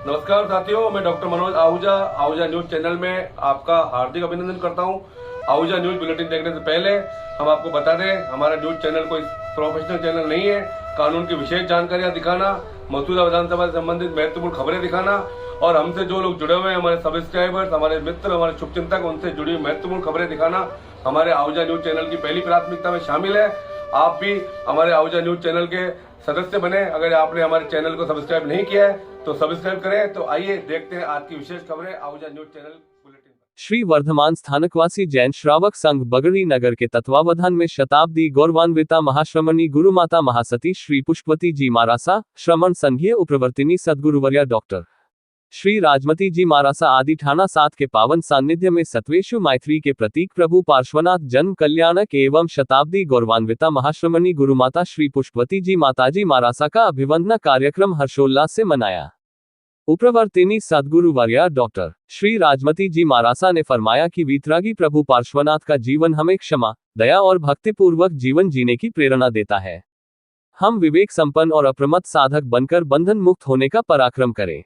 नमस्कार साथियों, मैं doctor Manoj Ahuja Ahuja news channel में आपका हार्दिक अभिनंदन करता हूं। आहूजा न्यूज बुलेटिन देखने से पहले हम आपको बता दें, हमारा न्यूज चैनल कोई प्रोफेशनल चैनल नहीं है। कानून की विशेष जानकारियां दिखाना, मौजूदा विधानसभा से संबंधित महत्वपूर्ण खबरें दिखाना और हमसे जो लोग जुड़े हुए हैं, हमारे सब्सक्राइबर्स, हमारे मित्र, हमारे शुभचिंतक, उनसे जुड़ी हुई महत्वपूर्ण खबरें दिखाना हमारे आहूजा न्यूज चैनल की पहली प्राथमिकता में शामिल है। आप भी हमारे आहूजा न्यूज चैनल के सदस्य बने। अगर आपने हमारे चैनल को सब्सक्राइब नहीं किया है तो सब्सक्राइब करें। तो आइए देखते हैं आज की विशेष खबरें Ahuja news channel bulletin. Shri Vardhaman Sthanakvasi Jain Shravak Sangh बगड़ी नगर के तत्वावधान में शताब्दी गौरवान्विता महाश्रमणी गुरुमाता महासती श्री पुष्पवती जी मारासा, श्रमण संघीय उप्रवर्तिनी सद्गुरुवर्या डॉक्टर श्री राजमती जी मारासा आदि ठाणा 7 के पावन सान्निध्य में सत्वेशु मैत्री के प्रतीक प्रभु पार्श्वनाथ जन्म कल्याणक एवं शताब्दी गौरवान्विता महाश्रमणी गुरुमाता श्री पुष्पवती जी माताजी मारासा का अभिवंदना कार्यक्रम हर्षोल्लास से मनाया। उप्रवर्तिनी सद्गुरुवर्या डॉक्टर श्री राजमती जी मारासा ने फरमाया कि वीतरागी प्रभु पार्श्वनाथ का जीवन हमें क्षमा, दया और भक्तिपूर्वक जीवन जीने की प्रेरणा देता है। हम विवेक संपन्न और अप्रमत्त साधक बनकर बंधन मुक्त होने का पराक्रम करें।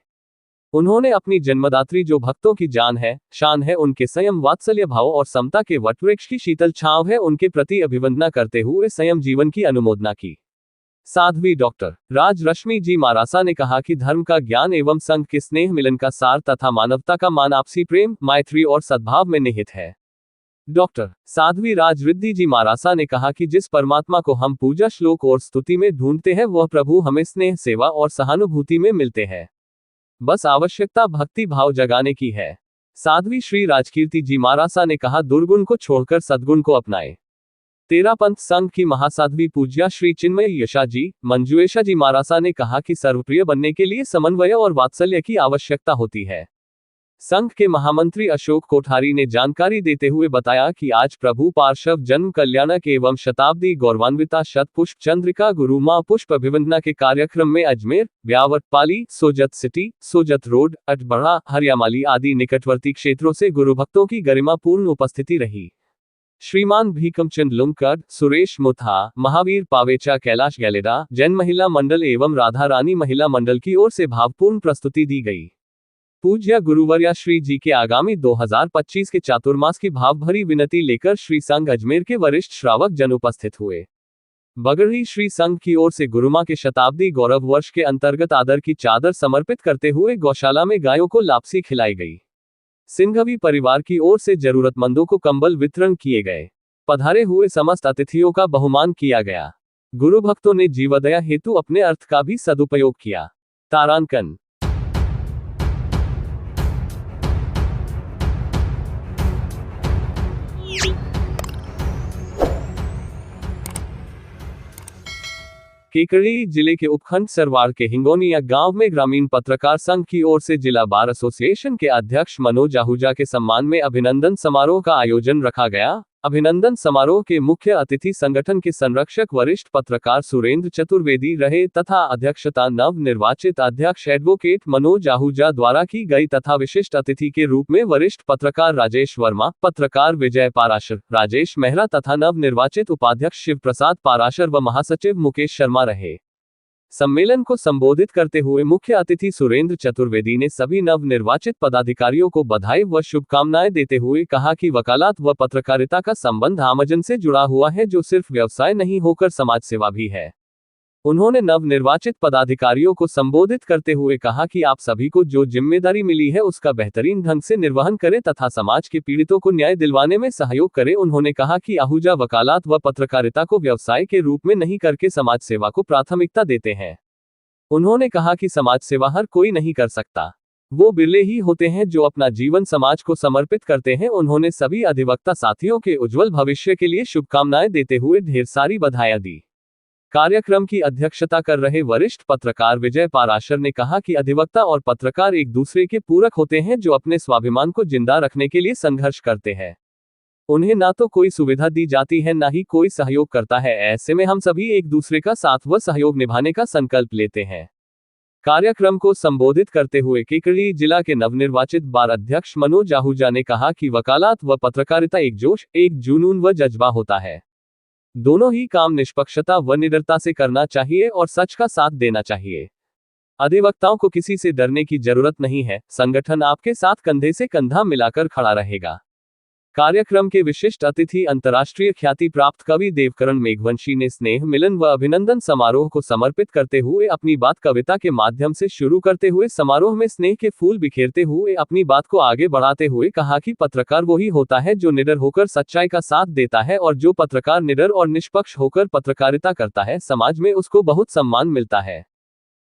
उन्होंने अपनी जन्मदात्री जो भक्तों की जान है, शान है, उनके संयम, वात्सल्य भाव और समता के वटवृक्ष की शीतल छांव है, उनके प्रति अभिवंदना करते हुए संयम जीवन की अनुमोदना की। साध्वी डॉक्टर राजरश्मि जी मारासा ने कहा कि धर्म का ज्ञान एवं संघ के स्नेह मिलन का सार तथा मानवता का मान आपसी प्रेम, मैत्री और सद्भाव में निहित है। डॉक्टर साध्वी राजरिद्धि जी मारासा ने कहा कि जिस परमात्मा को हम पूजा, श्लोक और स्तुति में ढूंढते हैं, वह प्रभु हमें स्नेह, सेवा और सहानुभूति में मिलते हैं। बस आवश्यकता भक्ति भाव जगाने की है। साध्वी श्री राजकीर्ति जी मारासा ने कहा, दुर्गुण को छोड़कर सद्गुण को अपनाएं। तेरापंथ संघ की महासाध्वी पूज्या श्री चिन्मय यशा जी मंजुएशा जी मारासा ने कहा कि सर्वप्रिय बनने के लिए समन्वय और वात्सल्य की आवश्यकता होती है। संघ के महामंत्री अशोक कोठारी ने जानकारी देते हुए बताया कि आज प्रभु पार्श्व जन्म कल्याणक एवं शताब्दी गौरवान्विता शत पुष्प चंद्रिका गुरु मां पुष्प अभिवंदना के कार्यक्रम में अजमेर, ब्यावर, पाली, सोजत सिटी, सोजत रोड, अटबड़ा, हरियामाली आदि निकटवर्ती क्षेत्रों से गुरुभक्तों की गरिमापूर्ण उपस्थिति रही। श्रीमान भीकमचंद लुमकर, सुरेश मुथा, महावीर पावेचा, कैलाश गैलेडा, जैन महिला मंडल एवं राधा रानी महिला मंडल की ओर से भावपूर्ण प्रस्तुति दी गई। पूज्य गुरुवर्या श्री जी के आगामी 2025 के चातुर्मास की भावभरी विनती लेकर श्री संघ अजमेर के वरिष्ठ श्रावक जन उपस्थित हुए। बगड़ी श्री संघ की ओर से गुरुमा के शताब्दी गौरव वर्ष के अंतर्गत आदर की चादर समर्पित करते हुए गौशाला में गायों को लापसी खिलाई गई। सिंघवी परिवार की ओर से जरूरतमंदों को कंबल वितरण किए गए। पधारे हुए समस्त अतिथियों का बहुमान किया गया। गुरु भक्तों ने जीवदया हेतु अपने अर्थ का भी सदुपयोग किया। तारांकन। केकड़ी जिले के उपखंड सरवाड़ के हिंगोनिया गांव में ग्रामीण पत्रकार संघ की ओर से जिला बार एसोसिएशन के अध्यक्ष मनोज आहूजा के सम्मान में अभिनंदन समारोह का आयोजन रखा गया। अभिनंदन समारोह के मुख्य अतिथि संगठन के संरक्षक वरिष्ठ पत्रकार सुरेंद्र चतुर्वेदी रहे तथा अध्यक्षता नव निर्वाचित अध्यक्ष एडवोकेट मनोज आहूजा द्वारा की गई तथा विशिष्ट अतिथि के रूप में वरिष्ठ पत्रकार राजेश वर्मा, पत्रकार विजय पाराशर, राजेश मेहरा तथा नव निर्वाचित उपाध्यक्ष शिव प्रसाद पाराशर व महासचिव मुकेश शर्मा रहे। सम्मेलन को संबोधित करते हुए मुख्य अतिथि सुरेंद्र चतुर्वेदी ने सभी नव निर्वाचित पदाधिकारियों को बधाई व शुभकामनाएं देते हुए कहा कि वकालत व पत्रकारिता का संबंध आमजन से जुड़ा हुआ है, जो सिर्फ व्यवसाय नहीं होकर समाज सेवा भी है। उन्होंने नव निर्वाचित पदाधिकारियों को संबोधित करते हुए कहा कि आप सभी को जो जिम्मेदारी मिली है उसका बेहतरीन ढंग से निर्वहन करें तथा समाज के पीड़ितों को न्याय दिलवाने में सहयोग करें। उन्होंने कहा कि आहूजा वकालत व पत्रकारिता को व्यवसाय के रूप में नहीं करके समाज सेवा को प्राथमिकता देते हैं। उन्होंने कहा कि समाज सेवा हर कोई नहीं कर सकता, वो बिरले ही होते हैं जो अपना जीवन समाज को समर्पित करते हैं। उन्होंने सभी अधिवक्ता साथियों के उज्जवल भविष्य के लिए शुभकामनाएं देते हुए ढेर सारी बधाइयां दी। कार्यक्रम की अध्यक्षता कर रहे वरिष्ठ पत्रकार विजय पाराशर ने कहा कि अधिवक्ता और पत्रकार एक दूसरे के पूरक होते हैं, जो अपने स्वाभिमान को जिंदा रखने के लिए संघर्ष करते हैं। उन्हें ना तो कोई सुविधा दी जाती है, ना ही कोई सहयोग करता है। ऐसे में हम सभी एक दूसरे का साथ व सहयोग निभाने का संकल्प लेते हैं। कार्यक्रम को संबोधित करते हुए केकड़ी जिला के नवनिर्वाचित बार अध्यक्ष मनोज आहूजा ने कहा कि वकालत व पत्रकारिता एक जोश, एक जुनून व जज्बा होता है। दोनों ही काम निष्पक्षता व निडरता से करना चाहिए और सच का साथ देना चाहिए। अधिवक्ताओं को किसी से डरने की जरूरत नहीं है, संगठन आपके साथ कंधे से कंधा मिलाकर खड़ा रहेगा। कार्यक्रम के विशिष्ट अतिथि अंतर्राष्ट्रीय ख्याति प्राप्त कवि देवकरण मेघवंशी ने स्नेह मिलन व अभिनंदन समारोह को समर्पित करते हुए अपनी बात कविता के माध्यम से शुरू करते हुए समारोह में स्नेह के फूल बिखेरते हुए अपनी बात को आगे बढ़ाते हुए कहा कि पत्रकार वही होता है जो निडर होकर सच्चाई का साथ देता है, और जो पत्रकार निडर और निष्पक्ष होकर पत्रकारिता करता है, समाज में उसको बहुत सम्मान मिलता है।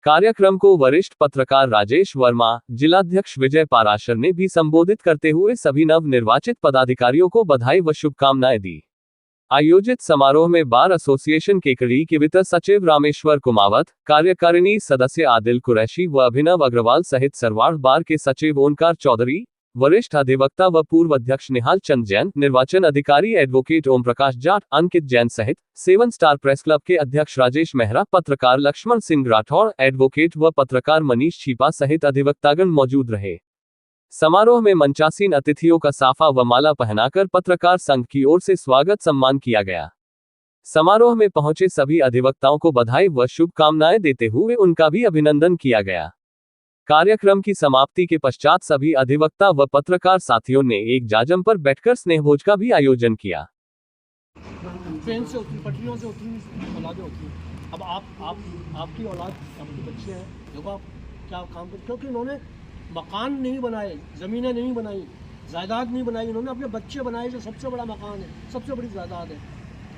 कार्यक्रम को वरिष्ठ पत्रकार राजेश वर्मा, जिलाध्यक्ष विजय पाराशर ने भी संबोधित करते हुए सभी नव निर्वाचित पदाधिकारियों को बधाई व शुभकामनाएं दी। आयोजित समारोह में बार एसोसिएशन केकड़ी के वित्त सचिव रामेश्वर कुमावत, कार्यकारिणी सदस्य आदिल कुरैशी व अभिनव अग्रवाल सहित सरवाड़ बार के सचिव ओंकार चौधरी, वरिष्ठ अधिवक्ता व पूर्व अध्यक्ष निहाल चंद जैन, निर्वाचन अधिकारी एडवोकेट ओम प्रकाश जाट, अंकित जैन सहित 7 स्टार प्रेस क्लब के अध्यक्ष राजेश मेहरा, पत्रकार लक्ष्मण सिंह राठौड़, एडवोकेट व पत्रकार मनीष छिपा सहित अधिवक्तागण मौजूद रहे। समारोह में मंचासीन अतिथियों का साफा व माला पहनाकर पत्रकार संघ की ओर से स्वागत सम्मान किया गया। समारोह में पहुंचे सभी अधिवक्ताओं को बधाई व शुभकामनाएं देते हुए उनका भी अभिनंदन किया गया। कार्यक्रम की समाप्ति के पश्चात सभी अधिवक्ता व पत्रकार साथियों ने एक जाजम पर बैठकर स्नेहभोज का भी आयोजन किया। ट्रेन से उतरी, पटरियों से उतरी औलादें होती हैं। अब आपकी औलाद, आपके बच्चे हैं, देखो आप क्या काम कर, क्योंकि इन्होंने मकान नहीं बनाए, ज़मीनें नहीं बनाई, जायदाद नहीं बनाई, इन्होंने अपने बच्चे बनाए, जो सबसे बड़ा मकान है, सबसे बड़ी जायदाद है।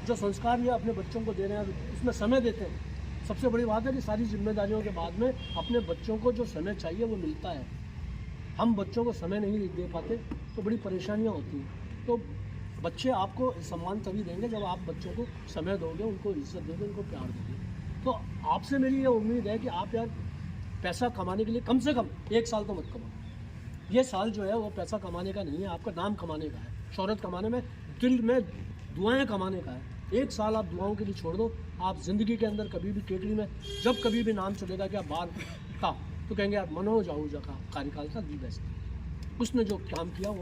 जो संस्कार ये अपने बच्चों को दे रहे हैं, उसमें समय देते हैं। सबसे बड़ी बात है कि सारी जिम्मेदारियों के बाद में अपने बच्चों को जो समय चाहिए वो मिलता है। हम बच्चों को समय नहीं दे पाते तो बड़ी परेशानियां होती हैं। तो बच्चे आपको सम्मान तभी देंगे जब आप बच्चों को समय दोगे, उनको इज्जत दोगे, उनको प्यार दोगे। तो आपसे मेरी ये उम्मीद है कि आप यार पैसा कमाने के लिए कम से कम 1 साल तो मत कमाओ। ये साल जो है वो पैसा कमाने का नहीं है, आपका नाम कमाने का है, शोहरत कमाने में, दिल में दुआएं कमाने का है। 1 साल आप दुआओं के लिए छोड़ दो। आप ज़िंदगी के अंदर कभी भी केकड़ी में जब कभी भी नाम चलेगा कि आप बाहर का, तो कहेंगे यार मनोज आहूजा का कार्यकाल था दी बेस्ट, उसने जो काम किया वो।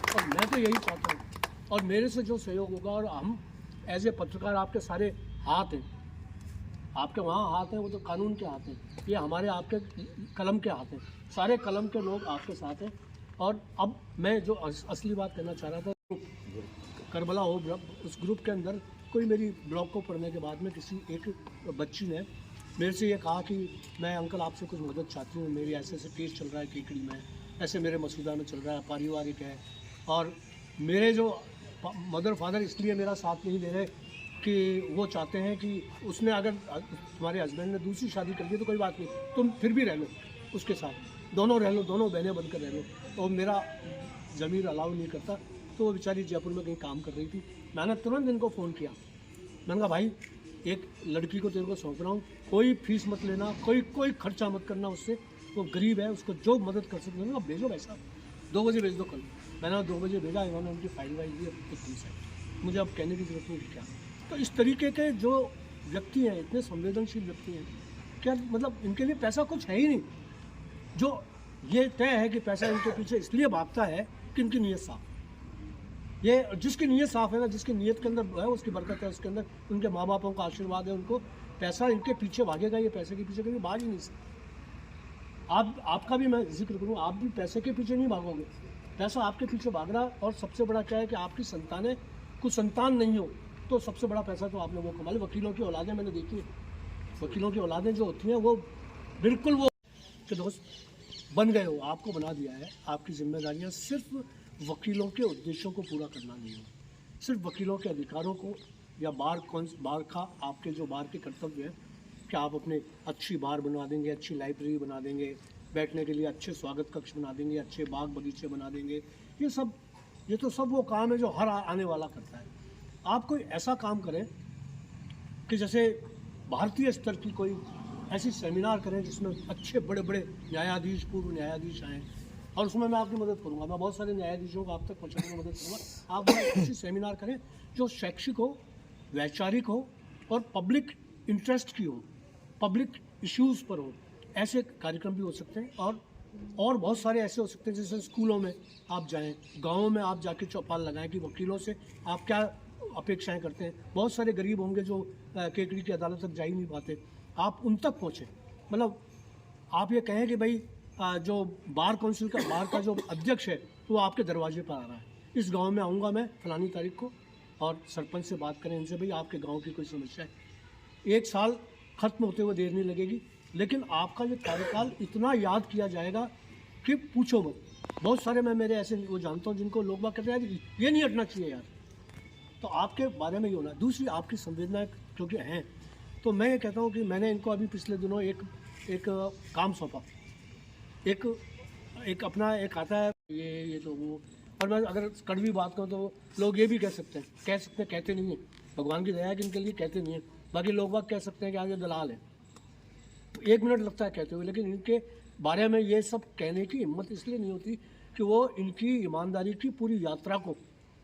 और मैं तो यही चाहता हूँ, और मेरे से जो सहयोग होगा, और हम एज ए पत्रकार, आपके सारे हाथ हैं, आपके वहाँ हाथ हैं, वो तो कानून के हाथ हैं, ये हमारे आपके कलम के हाथ हैं, सारे कलम के लोग आपके साथ हैं। और अब मैं जो असली बात करना चाह रहा था, करबला हो उस ग्रुप के अंदर कोई मेरी ब्लॉग को पढ़ने के बाद में किसी एक बच्ची ने मेरे से ये कहा कि मैं अंकल आपसे कुछ मदद चाहती हूँ, मेरी ऐसे ऐसे केस चल रहा है केकड़ी में, ऐसे मेरे मसूदा में चल रहा है, पारिवारिक है, और मेरे जो मदर फादर इसलिए मेरा साथ नहीं दे रहे कि वो चाहते हैं कि उसने, अगर तुम्हारे हस्बैंड ने दूसरी शादी कर ली तो कोई बात नहीं, तुम फिर भी रह लो उसके साथ, दोनों रह लो, दोनों बहनें बनकर रह लो। तो मेरा ज़मीर अलाउ नहीं करता। तो वो बेचारी जयपुर में कहीं काम कर रही थी। मैंने तुरंत इनको फ़ोन किया, मैंने कहा भाई एक लड़की को तेरे को सौंप रहा हूँ, कोई फीस मत लेना, कोई खर्चा मत करना उससे, वो गरीब है, उसको जो मदद कर सकते हो भेजो भाई साहब, 2 बजे भेज दो कल। मैंने 2 बजे भेजा, इन्होंने उनकी फाइल वाइल दी, फीस है, मुझे अब कहने की जरूरत नहीं क्या। तो इस तरीके के जो व्यक्ति हैं, इतने संवेदनशील व्यक्ति हैं, क्या मतलब इनके लिए पैसा कुछ है ही नहीं। जो ये तय है कि पैसा इनके पीछे इसलिए भागता है कि इनकी नीयत साफ, ये जिसकी नीयत साफ़ है ना, जिसकी नीयत के अंदर है उसकी बरकत है, उसके अंदर उनके माँ बापों का आशीर्वाद है, उनको पैसा इनके पीछे भागेगा, ये पैसे के पीछे कभी भाग ही नहीं सकते। आपका भी मैं जिक्र करूँ, आप भी पैसे के पीछे नहीं भागोगे, पैसा आपके पीछे भाग रहा। और सबसे बड़ा क्या है कि आपकी संतानें, कुछ संतान नहीं हो तो सबसे बड़ा पैसा तो आपने वो कमा लिया। वकीलों की औलादें मैंने देखी है, वकीलों की औलादें जो होती हैं वो बिल्कुल वो कि दोस्त बन गए हो, आपको बना दिया है। आपकी जिम्मेदारियाँ सिर्फ वकीलों के उद्देश्यों को पूरा करना नहीं हो, सिर्फ वकीलों के अधिकारों को, या बार का आपके जो बार के कर्तव्य है कि आप अपने अच्छी बार बनवा देंगे, अच्छी लाइब्रेरी बना देंगे, बैठने के लिए अच्छे स्वागत कक्ष बना देंगे, अच्छे बाग बगीचे बना देंगे। ये तो सब वो काम है जो हर आने वाला करता है। आप कोई ऐसा काम करें कि जैसे भारतीय स्तर की कोई ऐसी सेमिनार करें जिसमें अच्छे बड़े बड़े न्यायाधीश, पूर्व न्यायाधीश आएँ, और उसमें मैं आपकी मदद करूंगा। मैं बहुत सारे न्यायाधीशों को आप तक पहुंचाने में मदद करूंगा। आप ऐसी सेमिनार करें जो शैक्षिक हो, वैचारिक हो, और पब्लिक इंटरेस्ट की हो, पब्लिक इश्यूज़ पर हो। ऐसे कार्यक्रम भी हो सकते हैं, और बहुत सारे ऐसे हो सकते हैं जैसे स्कूलों में आप जाएं, गाँवों में आप जाके चौपाल लगाएं कि वकीलों से आप क्या अपेक्षाएँ करते हैं। बहुत सारे गरीब होंगे जो केकड़ी की अदालत तक जा ही नहीं पाते, आप उन तक पहुँचें, मतलब आप ये कहें कि भाई जो बार काउंसिल का बार का जो अध्यक्ष है वो आपके दरवाजे पर आ रहा है, इस गांव में आऊँगा मैं फलानी तारीख को और सरपंच से बात करें इनसे, भाई आपके गांव की कोई समस्या है, 1 साल खत्म होते हुए देर नहीं लगेगी, लेकिन आपका ये कार्यकाल इतना याद किया जाएगा कि पूछो मत। बहुत सारे मैं मेरे ऐसे वो जानता हूँ जिनको लोग बात कहते हैं यार ये नहीं हटना चाहिए यार, तो आपके बारे में ये होना। दूसरी आपकी संवेदनाएं क्योंकि हैं, तो मैं ये कहता हूँ कि मैंने इनको अभी पिछले दिनों एक काम सौंपा, एक अपना एक आता है ये तो वो, और मैं अगर कड़वी बात करूँ तो लोग ये भी कह सकते हैं कहते नहीं हैं, भगवान की दया है कि इनके लिए कहते नहीं हैं, बाकी लोग बात कह सकते हैं कि आगे दलाल है, तो 1 मिनट लगता है कहते हुए, लेकिन इनके बारे में ये सब कहने की हिम्मत इसलिए नहीं होती कि वो इनकी ईमानदारी की पूरी यात्रा को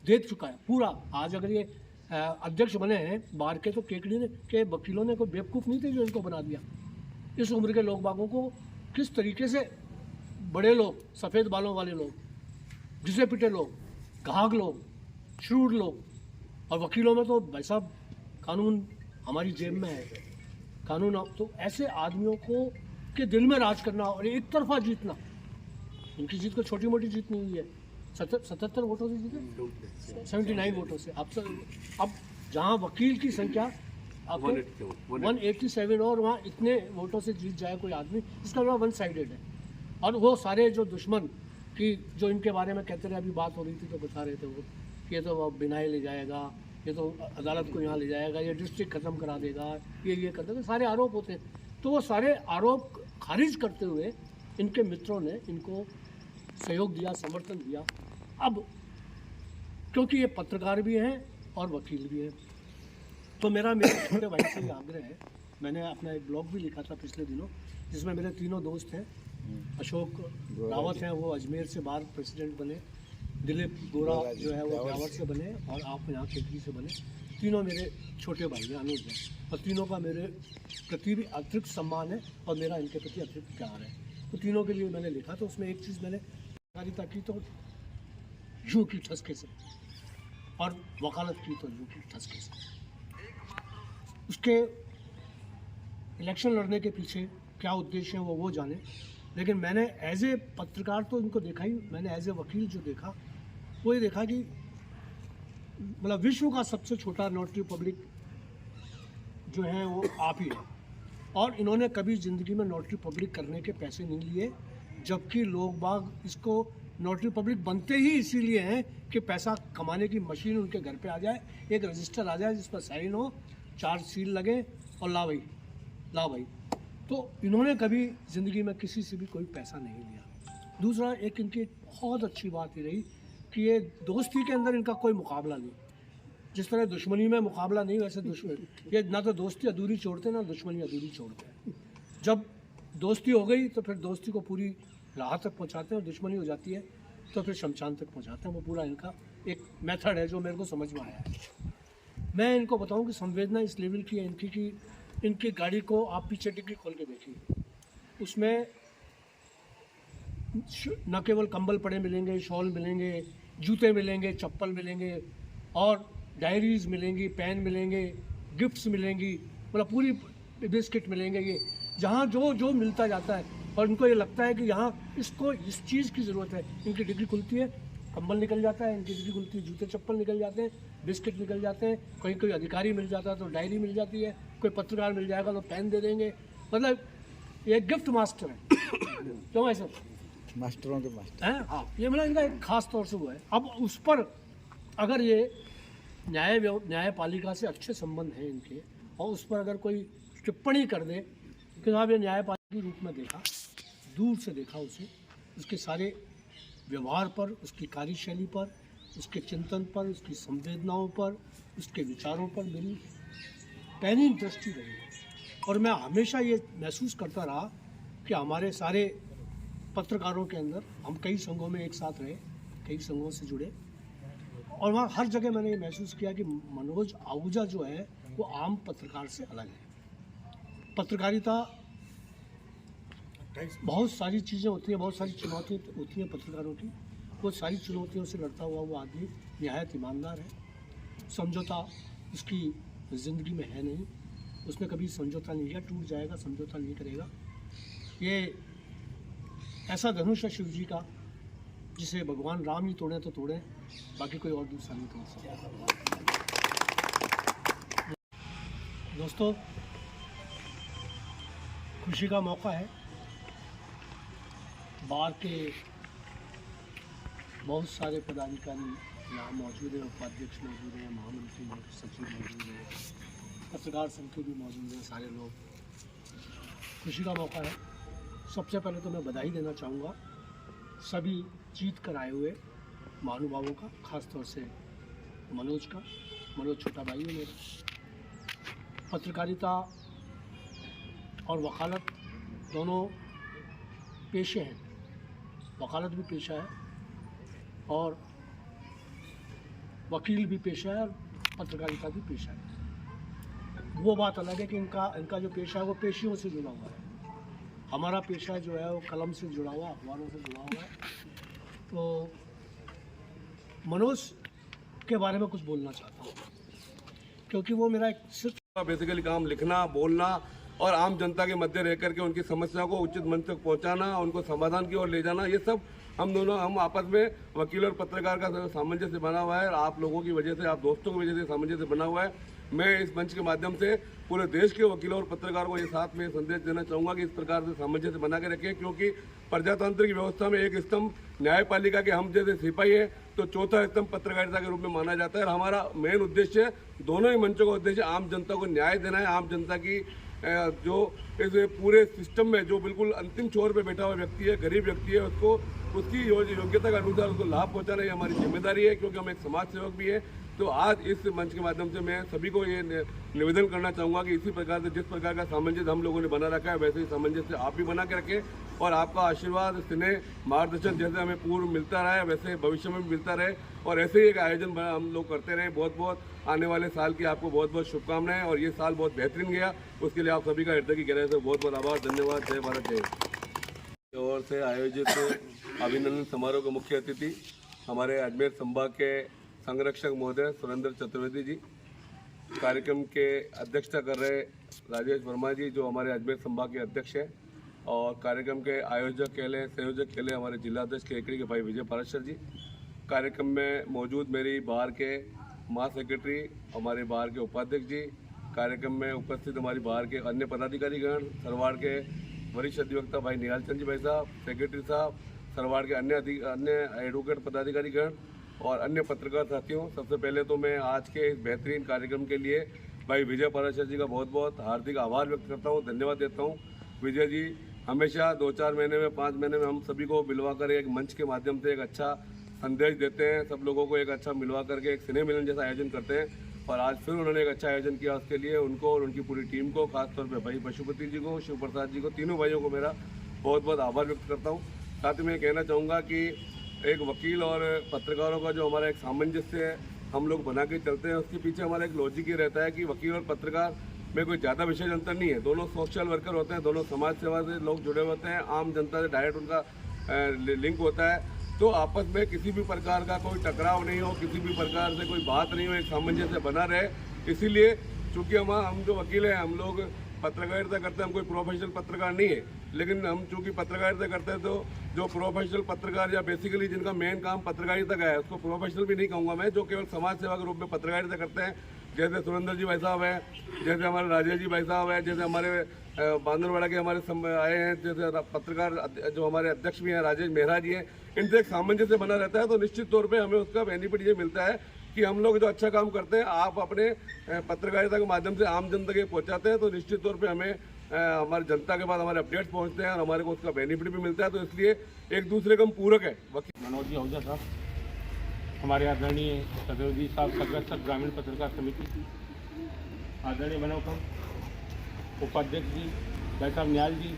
देख चुका है पूरा। आज अगर ये अध्यक्ष बने हैं बार के, तो केकड़ी ने के वकीलों ने कोई बेवकूफ़ नहीं थे जो इनको बना दिया। इस उम्र के लोग बागों को किस तरीके से बड़े लोग, सफ़ेद बालों वाले लोग, घिसे पिटे लोग, घाघ लोग, श्रूड लोग, और वकीलों में तो भाई साहब कानून हमारी जेब में है, कानून। तो ऐसे आदमियों को के दिल में राज करना और एक तरफा जीतना, इनकी जीत को छोटी मोटी जीत नहीं हुई है, 77 वोटों से जीते, 79 वोटों से। अब जहाँ वकील की संख्या 187 और वहाँ इतने वोटों से जीत जाए कोई आदमी, इसका मतलब 1 साइडेड है। और वो सारे जो दुश्मन की जो इनके बारे में कहते रहे, अभी बात हो रही थी तो बता रहे थे वो, ये तो बिनाई ले जाएगा, ये तो अदालत को यहाँ ले जाएगा, ये डिस्ट्रिक्ट ख़त्म करा देगा, ये कर देगा, सारे आरोप होते हैं। तो वो सारे आरोप खारिज करते हुए इनके मित्रों ने इनको सहयोग दिया, समर्थन दिया। अब क्योंकि ये पत्रकार भी हैं और वकील भी हैं, तो मेरे छोटे भाई से ये आग्रह है, मैंने अपना एक ब्लॉग भी लिखा था पिछले दिनों जिसमें मेरे तीनों दोस्त हैं, अशोक रावत हैं वो अजमेर से बार प्रेसिडेंट बने, दिलीप गोरा जो है वो ब्यावर से बने, और आप यहाँ केकड़ी से बने। तीनों मेरे छोटे भाई हैं, अनुज हैं, और तीनों का मेरे प्रति भी अतिरिक्त सम्मान है और मेरा इनके प्रति अतिरिक्त प्यार है। तो तीनों के लिए मैंने लिखा, तो उसमें एक चीज़ मैंने पत्रकारिता की तो यूँ की ठसके से, और वकालत की तो यूँ की ठसके से। उसके इलेक्शन लड़ने के पीछे क्या उद्देश्य है वो जाने, लेकिन मैंने एज ए पत्रकार तो इनको देखा ही, मैंने एज ए वकील जो देखा वो ये देखा कि मतलब विश्व का सबसे छोटा नोटरी पब्लिक जो है वो आप ही है, और इन्होंने कभी ज़िंदगी में नोटरी पब्लिक करने के पैसे नहीं लिए, जबकि लोग बाग इसको नोटरी पब्लिक बनते ही इसीलिए हैं कि पैसा कमाने की मशीन उनके घर पे आ जाए, एक रजिस्टर आ जाए जिस पर साइन हो, 4 सील लगे और ला भाई। तो इन्होंने कभी ज़िंदगी में किसी से भी कोई पैसा नहीं लिया। दूसरा एक इनकी बहुत अच्छी बात ये रही कि ये दोस्ती के अंदर इनका कोई मुकाबला नहीं, जिस तरह दुश्मनी में मुकाबला नहीं, वैसे ये ना तो दोस्ती अधूरी छोड़ते ना दुश्मनी अधूरी छोड़ते। जब दोस्ती हो गई तो फिर दोस्ती को पूरी राह तक पहुंचाते हैं, और दुश्मनी हो जाती है तो फिर शमशान तक पहुंचाते हैं। वो पूरा इनका एक मेथड है जो मेरे को समझ में आया है। मैं इनको बताऊं कि संवेदना इस लेवल की है इनकी कि इनकी गाड़ी को आप पीछे डिग्गी खोल के देखिए, उसमें न केवल कंबल पड़े मिलेंगे, शॉल मिलेंगे, जूते मिलेंगे, चप्पल मिलेंगे, और डायरीज मिलेंगी, पेन मिलेंगे, गिफ्ट्स मिलेंगी, मतलब पूरी बिस्किट मिलेंगे। ये जहाँ जो मिलता जाता है, और इनको ये लगता है कि यहाँ इसको इस चीज़ की ज़रूरत है। इनकी डिग्री खुलती है, कंबल निकल जाता है, इनकी डिग्री खुलती है, जूते चप्पल निकल जाते हैं, बिस्किट निकल जाते हैं, कहीं कोई अधिकारी मिल जाता है तो डायरी मिल जाती है, कोई पत्रकार मिल जाएगा तो पेन दे देंगे। मतलब ये गिफ्ट मास्टर है। क्यों ऐसा? मास्टरों के मास्टर हैं। हाँ, ये मतलब इनका एक खास तौर से हुआ है। अब उस पर अगर ये न्यायपालिका से अच्छे संबंध हैं इनके, और उस पर अगर कोई टिप्पणी कर दे कि साहब ये न्यायपालिका के रूप में देखा, दूर से देखा उसे, उसके सारे व्यवहार पर, उसकी कार्यशैली पर, उसके चिंतन पर, उसकी संवेदनाओं पर, उसके विचारों पर मेरी पैनी दृष्टि रही। और मैं हमेशा ये महसूस करता रहा कि हमारे सारे पत्रकारों के अंदर, हम कई संघों में एक साथ रहे, कई संघों से जुड़े, और वहाँ हर जगह मैंने ये महसूस किया कि मनोज आहूजा जो है वो आम पत्रकार से अलग है। पत्रकारिता बहुत सारी चीज़ें होती हैं, बहुत सारी चुनौतियाँ होती हैं पत्रकारों की। वो सारी चुनौतियों से लड़ता हुआ वो आदमी निहायत ईमानदार है। समझौता उसकी ज़िंदगी में है नहीं, उसने कभी समझौता नहीं किया, टूट जाएगा, समझौता नहीं करेगा। ये ऐसा धनुष है शिव जी का जिसे भगवान राम ही तोड़े तो तोड़े, बाकी कोई और दूसरा नहीं तोड़ सकता। दोस्तों, खुशी का मौका है। बार के बहुत सारे पदाधिकारी यहाँ मौजूद हैं, उपाध्यक्ष मौजूद हैं, महामंत्री मौजूद, सचिव मौजूद हैं, पत्रकार संघ के भी मौजूद हैं, सारे लोग। खुशी का मौका है। सबसे पहले तो मैं बधाई देना चाहूँगा सभी जीत कर आए हुए महानुभावों का, खास तौर से मनोज का। मनोज छोटा भाई है मेरा। पत्रकारिता और वकालत दोनों पेशे हैं। वकालत भी पेशा है और वकील भी पेशा है और पत्रकारिता भी पेशा है। वो बात अलग है कि इनका जो पेशा है वो पेशियों से जुड़ा हुआ है। हमारा पेशा जो है वो कलम से जुड़ा हुआ, अखबारों से जुड़ा हुआ है। तो मनोज के बारे में कुछ बोलना चाहता हूँ, क्योंकि वो मेरा एक सिर्फ बेसिकली काम लिखना, बोलना और आम जनता के मध्य रह करके उनकी समस्या को उचित मंच तक पहुंचाना, उनको समाधान की ओर ले जाना, ये सब हम आपस में वकील और पत्रकार का सामंजस्य बना हुआ है। आप लोगों की वजह से, आप दोस्तों की वजह से सामंजस्य बना हुआ है। मैं इस मंच के माध्यम से पूरे देश के वकीलों और पत्रकारों को ये साथ में संदेश देना चाहूँगा कि इस प्रकार से सामंजस्य बना के रखें, क्योंकि प्रजातंत्र की व्यवस्था में एक स्तंभ न्यायपालिका के हम जैसे सिपाही है तो चौथा स्तंभ पत्रकारिता के रूप में माना जाता है। और हमारा मेन उद्देश्य, दोनों ही मंचों का उद्देश्य आम जनता को न्याय देना है। आम जनता की जो इस पूरे सिस्टम में जो बिल्कुल अंतिम छोर पे बैठा हुआ व्यक्ति है, गरीब व्यक्ति है, उसको उसकी योग्यता के अनुसार उसको लाभ पहुंचाना ये हमारी जिम्मेदारी है, क्योंकि हम एक समाज सेवक भी है। तो आज इस मंच के माध्यम से मैं सभी को ये निवेदन करना चाहूँगा कि इसी प्रकार से जिस प्रकार का सामंजस्य हम लोगों ने बना रखा है, वैसे ही सामंजस्य आप भी बना के रखें और आपका आशीर्वाद, स्नेह, मार्गदर्शन जैसे हमें पूर्व मिलता रहा है वैसे भविष्य में भी मिलता रहे और ऐसे ही एक आयोजन हम लोग करते रहे। बहुत बहुत आने वाले साल की आपको बहुत बहुत शुभकामनाएं और ये साल बहुत बेहतरीन गया, उसके लिए आप सभी का हृदय की गहराई से बहुत बहुत आभार, धन्यवाद। जय भारत, जय। ओर से आयोजित अभिनंदन समारोह के मुख्य अतिथि हमारे अजमेर संभाग के संरक्षक महोदय सुरेंद्र चतुर्वेदी जी, कार्यक्रम के अध्यक्षता कर रहे राजेश वर्मा जी जो हमारे अजमेर संभाग के अध्यक्ष हैं, और कार्यक्रम के आयोजक के लिए, संयोजक के लिए हमारे जिलाध्यक्ष केकड़ी के भाई विजय पाराशर जी। कार्यक्रम में मौजूद मेरी बार के महा सेक्रेटरी, हमारे बार के उपाध्यक्ष जी, कार्यक्रम में उपस्थित हमारी बार के अन्य पदाधिकारीगण, सरवाड़ के वरिष्ठ अधिवक्ता भाई निहाल चंद जी भाई साहब, सेक्रेटरी साहब, सरवाड़ के अन्य एडवोकेट पदाधिकारीगण और अन्य पत्रकार साथियों। सबसे पहले तो मैं आज के इस बेहतरीन कार्यक्रम के लिए भाई विजय पाराशर जी का बहुत बहुत हार्दिक आभार व्यक्त करता हूँ, धन्यवाद देता हूँ। विजय जी हमेशा 2-4 महीने में, 5 महीने में हम सभी को मिलवा कर एक मंच के माध्यम से एक अच्छा संदेश देते हैं, सब लोगों को एक अच्छा मिलवा करके एक स्नेह मिलन जैसा आयोजन करते हैं। और आज फिर उन्होंने एक अच्छा आयोजन किया, उसके लिए उनको और उनकी पूरी टीम को, खासतौर पर भाई पशुपति जी को, शिव प्रसाद जी को, तीनों भाइयों को मेरा बहुत बहुत आभार व्यक्त करता हूँ। साथ ही मैं कहना चाहूँगा कि एक वकील और पत्रकारों का जो हमारा एक सामंजस्य हम लोग बना के चलते हैं, उसके पीछे हमारा एक लॉजिक ये रहता है कि वकील और पत्रकार में कोई ज़्यादा विशेष अंतर नहीं है। दोनों सोशल वर्कर होते हैं, दोनों समाज सेवा से लोग जुड़े होते हैं, आम जनता से डायरेक्ट उनका लिंक होता है। तो आपस में किसी भी प्रकार का कोई टकराव नहीं हो, किसी भी प्रकार से कोई बात नहीं हो, एक सामंजस्य बना रहे। इसीलिए चूँकि हम जो वकील हैं, हम लोग पत्रकारिता करते हैं, हम कोई प्रोफेशनल पत्रकार नहीं है, लेकिन हम चूँकि पत्रकारिता करते हैं तो जो प्रोफेशनल पत्रकार या बेसिकली जिनका मेन काम पत्रकारिता का है, उसको प्रोफेशनल भी नहीं कहूँगा मैं, जो केवल समाज सेवा के रूप में पत्रकारिता करते हैं, जैसे सुरेंद्र जी भाई साहब हैं, जैसे हमारे राजेश जी भाई साहब हैं, जैसे हमारे बांदरवाड़ा के हमारे आए हैं, जैसे पत्रकार जो हमारे अध्यक्ष भी हैं राजेश मेहरा जी हैं, इनसे एक सामंजस्य बना रहता है। तो निश्चित तौर पर हमें उसका बेनिफिट ये मिलता है कि हम लोग जो अच्छा काम करते हैं, आप अपने पत्रकारिता के माध्यम से आम जनता के पहुंचाते हैं, तो निश्चित तौर पे हमें हमारी जनता के पास हमारे अपडेट्स पहुंचते हैं और हमारे को उसका बेनिफिट भी मिलता है। तो इसलिए एक दूसरे का हम पूरक है। मनोज जी आहूजा साहब, हमारे आदरणीय चतुर्वेदी साहब, संरक्षक ग्रामीण पत्रकार समिति, आदरणीय मनोकम उपाध्यक्ष जी, भाई साहब निहाल जी,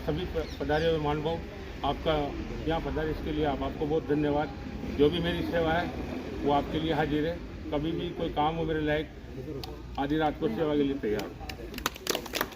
सभी पधारे हुए महानुभाव, आपका यहाँ पधारे इसके लिए आपको बहुत धन्यवाद। जो भी मेरी सेवा है वो आपके लिए हाजिर है, कभी भी कोई काम हो मेरे लायक आधी रात को सेवा के लिए तैयार।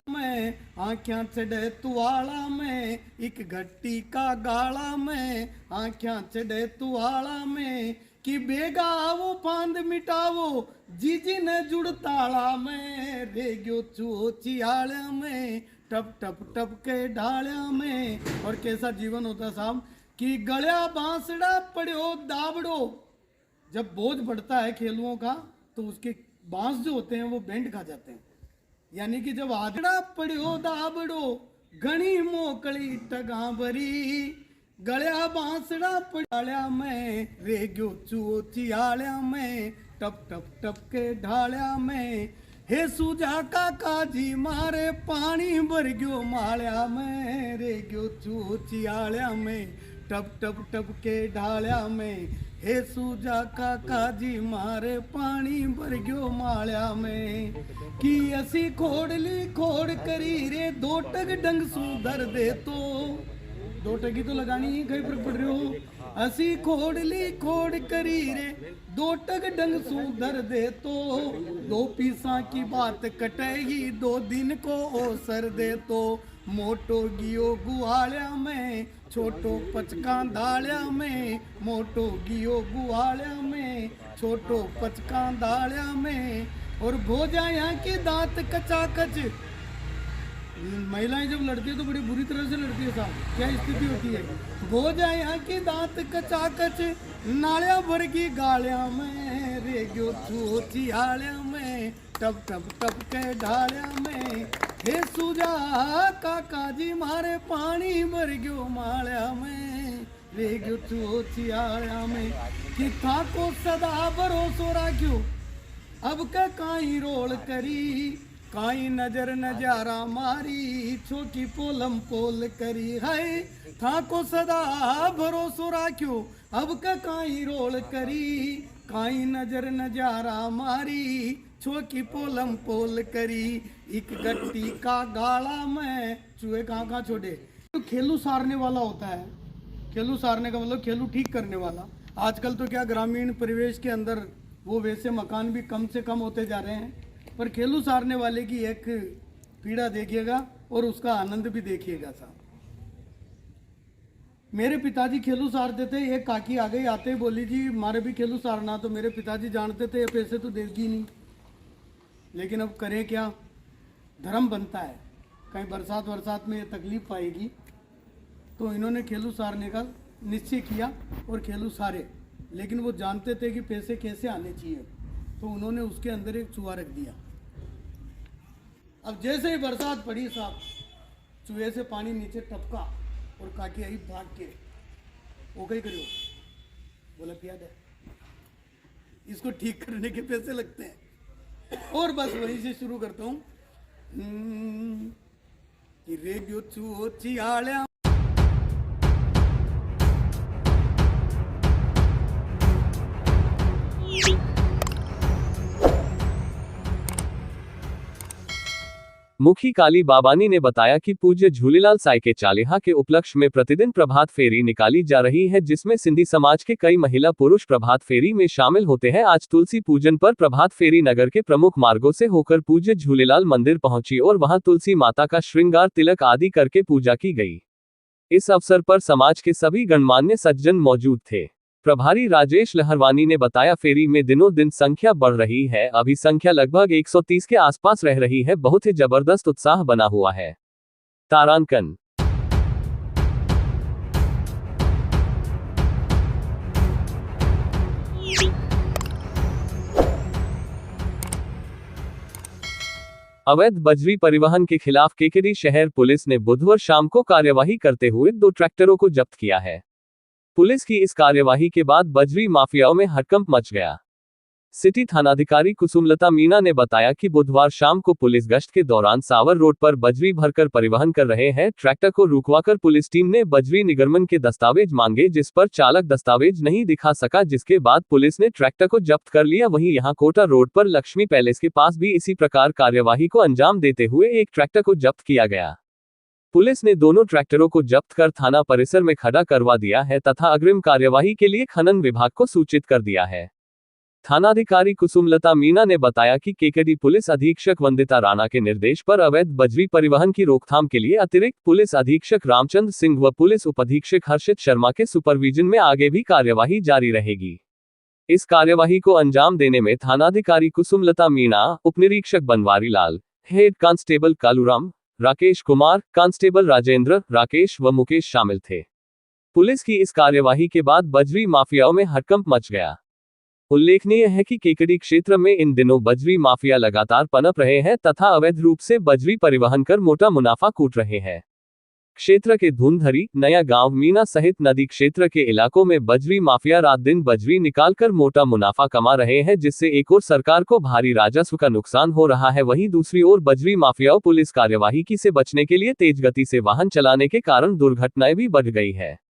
मैं आँख्यां चढ़े तुआला में एक घट्टी का गाला में, आँख्यां चढ़े तुआला में कि बेगावो फांद मिटावो जीजी ने जुड़ताला में, रे गयो चूहो चियाल में टप टप टप के ढालिया में। और कैसा जीवन होता साहब कि गलिया बांसड़ा पड़ो दाबड़ो। जब बोझ बढ़ता है खेलुओं का तो उसके बांस जो होते हैं वो बेंड खा जाते हैं, यानी कि जब आदड़ा पड़ो दाबड़ो घनी मोकली टगा भरी। गलिया बांसड़ा पड़ालिया में रेग्यो चूओ चियालिया में टप टप टप के ढालिया में। हे सूजा काका जी मारे पानी भर गयो मालिया में रेग्यो चूओ चियालिया में टप टप टप के ढालिया में। हे सूजा काका जी मारे पानी भर गयो मालिया में। कि असी खोड़ली खोड़ करी रे दो टग डंग सुधर दे तो। दो टगी तो लगानी ही कहीं पर पड़ रहे हो। असी खोड़ली खोड़ करी रे दो टग डंग सुधर दे तो। दो पीसा की बात कटेगी दो दिन को ओसर दे तो। मोटो गियो गुआलिया में छोटो पचका दालिया में। मोटो गियो गुआलिया में छोटो पचका दालिया में। और भोजा यहाँ की दांत कचाकच। महिलाएं जब लड़ती है तो बड़ी बुरी तरह से लड़ती है साहब, क्या स्थिति होती है। भोजा यहाँ की दांत कचाकच नालिया भर की गालिया में रेग्यो चियालिया में टप टप टप के ढालिया में। हे सूजा काका जी मारे पानी भर गयो मालिया में रेग्यो चियालिया में। कि था को सदा भरोसो राख्यो अब का काई रोल करी। काई नजर नजारा मारी छोटी पोलम पोल करी है। था को सदा भरोसो राख्यो अब का काई रोल करी। काई नजर नजारा मारी छोटी पोलम पोल करी। एक गट्टी का गाला में चूहे कहाँ छोड़े। तो खेलू सारने वाला होता है। खेलू सारने का मतलब खेलू ठीक करने वाला। आजकल तो क्या ग्रामीण परिवेश के अंदर वो वैसे मकान भी कम से कम होते जा रहे हैं, पर खेलू सारने वाले की एक पीड़ा देखिएगा और उसका आनंद भी देखिएगा साहब। मेरे पिताजी खेलू सारते थे। एक काकी आ गई, आते ही बोली जी मारे भी खेलू सारना। तो मेरे पिताजी जानते थे ये पैसे तो देगी नहीं, लेकिन अब करें क्या, धर्म बनता है। कहीं बरसात में ये तकलीफ पाएगी तो इन्होंने खेलू सारने का निश्चय किया और खेलू सारे। लेकिन वो जानते थे कि पैसे कैसे आने चाहिए, तो उन्होंने उसके अंदर एक चूहा रख दिया। अब जैसे ही बरसात पड़ी साहब, चूहे से पानी नीचे टपका और काकी आई भाग के। वो कहीं करियो, बोला पिया दे, इसको ठीक करने के पैसे लगते हैं। और बस वहीं से शुरू करता हूँ कि रेडियो चूहो चियालिया। मुखी काली बाबानी ने बताया कि पूज्य झूलेलाल साई के चालीहा के उपलक्ष्य में प्रतिदिन प्रभात फेरी निकाली जा रही है, जिसमें सिंधी समाज के कई महिला पुरुष प्रभात फेरी में शामिल होते हैं। आज तुलसी पूजन पर प्रभात फेरी नगर के प्रमुख मार्गों से होकर पूज्य झूलेलाल मंदिर पहुंची और वहां तुलसी माता का श्रृंगार तिलक आदि करके पूजा की गई। इस अवसर पर समाज के सभी गणमान्य सज्जन मौजूद थे। प्रभारी राजेश लहरवानी ने बताया, फेरी में दिनों दिन संख्या बढ़ रही है। अभी संख्या लगभग 130 के आसपास रह रही है। बहुत ही जबरदस्त उत्साह बना हुआ है। तारांकन। अवैध बजरी परिवहन के खिलाफ केकेडी शहर पुलिस ने बुधवार शाम को कार्यवाही करते हुए 2 ट्रैक्टरों को जब्त किया है। पुलिस की इस कार्यवाही के बाद बजरी माफियाओं में हड़कंप मच गया। सिटी थानाधिकारी कुसुमलता मीणा ने बताया कि बुधवार शाम को पुलिस गश्त के दौरान सावर रोड पर बजरी भरकर परिवहन कर रहे हैं ट्रैक्टर को रुकवाकर पुलिस टीम ने बजरी निगमन के दस्तावेज मांगे, जिस पर चालक दस्तावेज नहीं दिखा सका, जिसके बाद पुलिस ने ट्रैक्टर को जब्त कर लिया। वहीं यहां कोटा रोड पर लक्ष्मी पैलेस के पास भी इसी प्रकार कार्यवाही को अंजाम देते हुए एक ट्रैक्टर को जब्त किया गया। पुलिस ने दोनों ट्रैक्टरों को जब्त कर थाना परिसर में खड़ा करवा दिया है तथा अग्रिम कार्यवाही के लिए खनन विभाग को सूचित कर दिया है। थानाधिकारी कुसुमलता मीणा ने बताया कि केकेडी पुलिस अधीक्षक वंदिता राणा के निर्देश पर अवैध बजरी परिवहन की रोकथाम के लिए अतिरिक्त पुलिस अधीक्षक रामचंद्र सिंह व पुलिस उपाधीक्षक हर्षित शर्मा के सुपरविजन में आगे भी कार्यवाही जारी रहेगी। इस कार्यवाही को अंजाम देने में थानाधिकारी कुसुमलता मीणा, उपनिरीक्षक Banwari Lal, head constable Kaluram, Rakesh Kumar, constable Rajendra, Rakesh व मुकेश शामिल थे। पुलिस की इस कार्यवाही के बाद बजरी माफियाओं में हड़कंप मच गया। उल्लेखनीय है कि केकड़ी क्षेत्र में इन दिनों बजरी माफिया लगातार पनप रहे हैं तथा अवैध रूप से बजरी परिवहन कर मोटा मुनाफा कूट रहे हैं। क्षेत्र के धुंधरी, नया गांव, मीना सहित नदी क्षेत्र के इलाकों में बजरी माफिया रात दिन बजरी निकालकर मोटा मुनाफा कमा रहे हैं, जिससे एक ओर सरकार को भारी राजस्व का नुकसान हो रहा है, वहीं दूसरी ओर बजरी माफियाओं पुलिस कार्यवाही की से बचने के लिए तेज गति से वाहन चलाने के कारण दुर्घटनाएं भी बढ़ गई है।